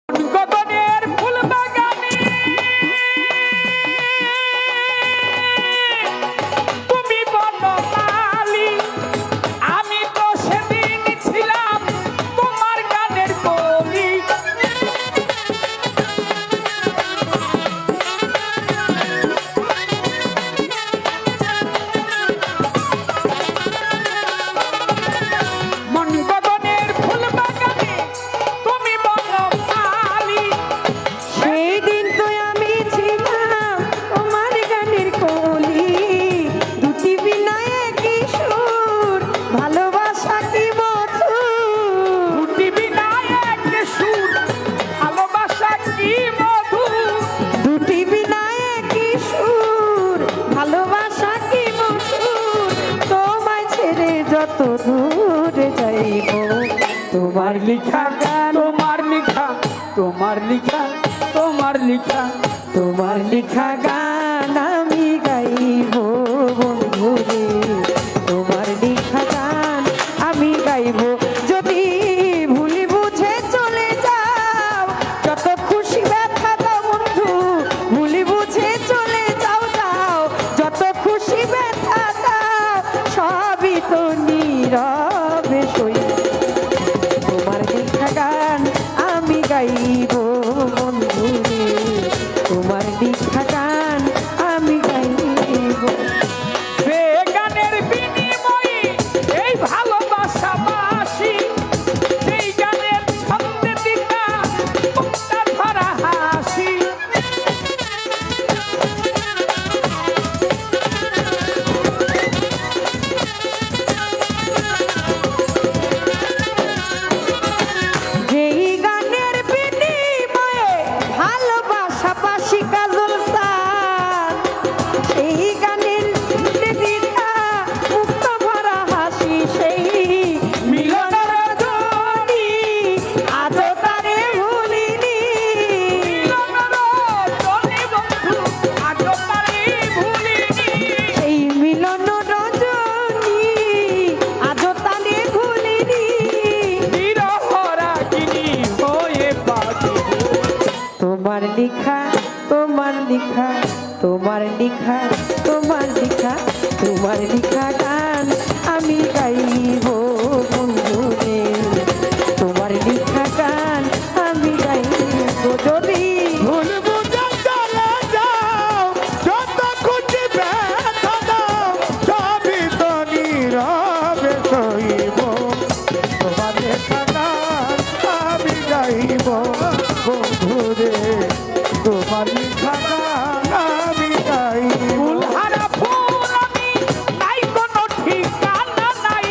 গগনের ফুল বাগানে তুমি বনমালী, আমি তো সেদিন ছিলাম তোমার গানের কলি। মন গগনের ফুল বাগানে তুমি বনমালী, সেই দিন তো আমি ছিলাম তোমার গানের কলি। দুটি বিনায় একই সুর, ভালোবাসা কি মধুর। দুটি বিনায় এক সুর, ভালোবাসা কি মধুর। দুটি বিনায় একই সুর, ভালোবাসা কি মধুর। তোমায় ছেড়ে যত দূরে যাইব, তোমার লিখা গান, তোমার লিখা, তোমার লিখা, তোমার লিখা, তোমার লেখা গান আমি গাইব বন্ধুরে। তোমার লেখা গান আমি গাইব। যদি ভুলি বুঝে চলে যাও, যত খুশি ব্যথা দাও বন্ধু। ভুলি বুঝে চলে যাও, যাও যত খুশি ব্যথা দাও, সবই তো নীরবে সই। তোমার লেখা গান আমি গাইব বন্ধুরে। তোমার লেখা গান আমি গাইব। সে গানের বিনিময়ে এই ভালোবাসা বাসি, সেই গানের ছন্দে দিকা মুক্তা ধরা হাসি। যেই গানের বিনিময়ে ভালোবাসা পাশি কাজল সার, সেই গানের দিকা মুক্ত ভরা হাসি। সেই মিলনের ধ্বনি আজও তারে ভুলিনি। মিলনের জনে বন্ধু আজও তারে ভুলিনি। সেই মিলন রজনী আজও তারে ভুলিনি। চিরহরাগিনী হয়ে বাঁচিব। তোমার লেখা, তোমার লেখা, তোমার লেখা, তোমার লেখা, তোমার লেখা গান আমি গাইব বন্ধুরে। তোমার লেখা গান আমি গাইব। যদি ভুল বুঝে চলে যাও, যত খুশি ব্যথা দাও, সবই তো নীরবে সইব। তোমার লেখা গান আমি গাইব বন্ধুরে, তোমার লেখা গান আমি গাইব। ফুলহারা ফুল আমি, নাই কোনো ঠিকানা নাই।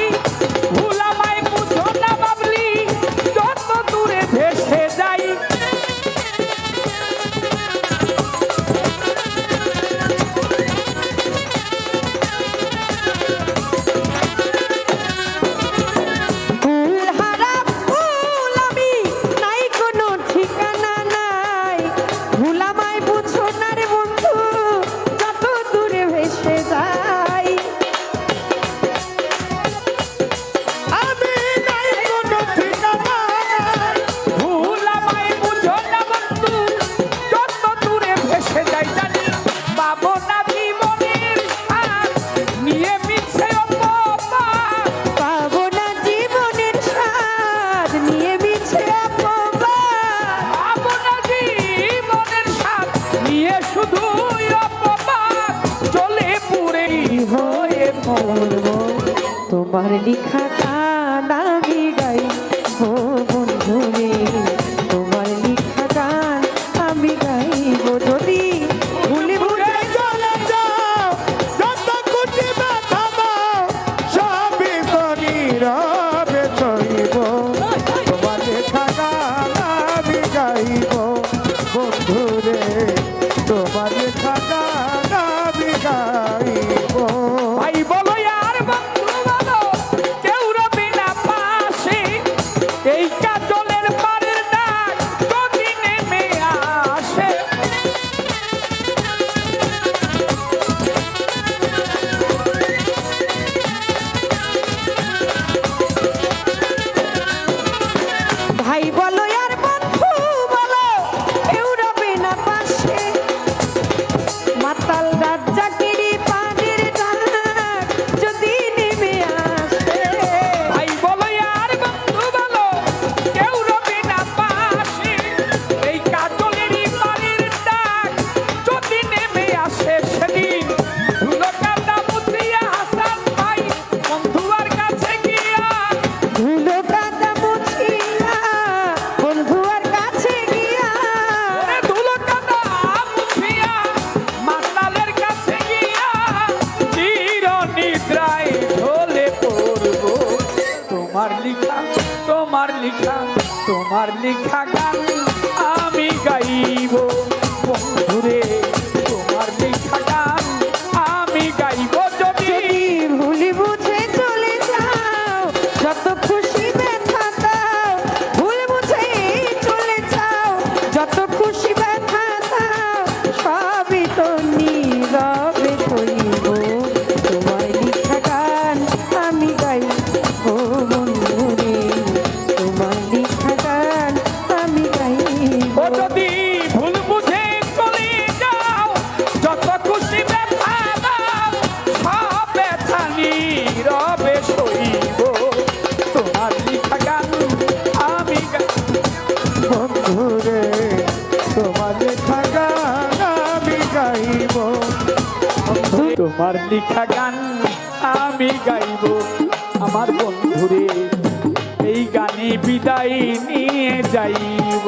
ভুল আমায় বুঝো না বাবলি, যত দূরে ভেসে যাই। ফুলহারা ফুল আমি, নাই কোনো ঠিকানা নাই। ভুল আমায় বুঝো না রে বন্ধু, যত দূরে ভেসে যাই। আমি নাই কোনো ঠিকানা নাই। ভুল আমায় বুঝো না বন্ধু, যত দূরে ভেসে যাই। জানি পাবো না জীবনের স্বাদ, নিয়ে মিছে অপবাদ। পাবো না জীবনের স্বাদ, নিয়ে মিছে অপবাদ। পাবো না জীবনের স্বাদ, নিয়ে শুধুই অপবাদ। চলে পুরে হয়ে মরব। তোমার লেখা গান আমি গাইব বন্ধুরে। তোমার লেখা গান আমি গাইব। যদি ভুলে ভুলে চলে যাও, যত খুশি ব্যথা দাও, সবই তো নীরবে সইব। তোমার লেখা গান আমি গাইব বন্ধুরে, তোমার লেখা গান আমি গাইব। ভাই বলো আর বন্ধু বলো, কেউ রবি না পাশে। এই কাজলের পারের ডাক যদি নেমে আসে। ভাই বলো আর বন্ধু বলো, তোমার লেখা গান আমি গাইব বন্ধুরে তোমার লেখা গান আমি গাইব যদি যদি ভুল বুঝে চলে যাও যত খুশি ব্যথা দাও ভুল বুঝে চলে যাও যত খুশি ব্যথা দাও সবই তো নীরবে কইব তোমার লেখা গান আমি গাইব বন্ধুরে তোমার লেখা গান আমি গাইব ও যদি ভুল বুঝে চলে যাও যত খুশি ব্যথা দাও সব ব্যথা নীরবে সইব তোমার লেখা গান আমি বন্ধুরে তোমার লেখা গান আমি গাইব তোমার লেখা গান আমি গাইব আমার বন্ধুরে এই গানে বিদায় নিয়ে যাইব